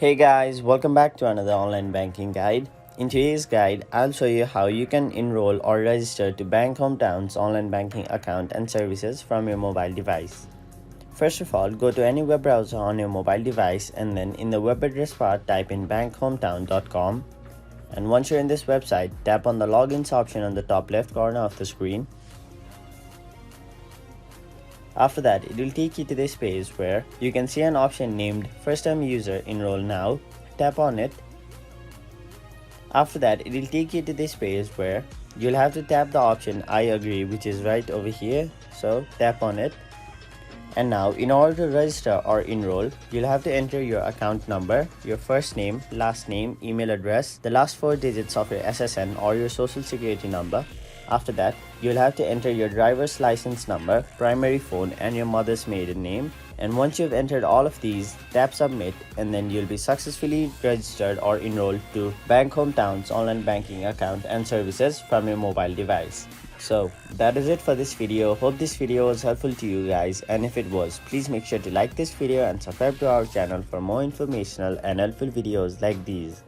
Hey guys, welcome back to another online banking guide. In today's guide, I'll show you how you can enroll or register to bankHometown's online banking account and services from your mobile device. First of all, go to any web browser on your mobile device and then in the web address bar type in bankhometown.com. And once you're in this website, tap on the logins option on the top left corner of the screen. After that, it will take you to this page where you can see an option named First Time User Enroll Now. Tap on it. After that, it will take you to this page where you'll have to tap the option I agree, which is right over here. So tap on it. And now in order to register or enroll, you'll have to enter your account number, your first name, last name, email address, the last 4 digits of your SSN or your social security number. After that, you'll have to enter your driver's license number, primary phone, and your mother's maiden name. And once you've entered all of these, tap submit and then you'll be successfully registered or enrolled to bankHometown's online banking account and services from your mobile device. So that is it for this video. Hope this video was helpful to you guys, and if it was, please make sure to like this video and subscribe to our channel for more informational and helpful videos like these.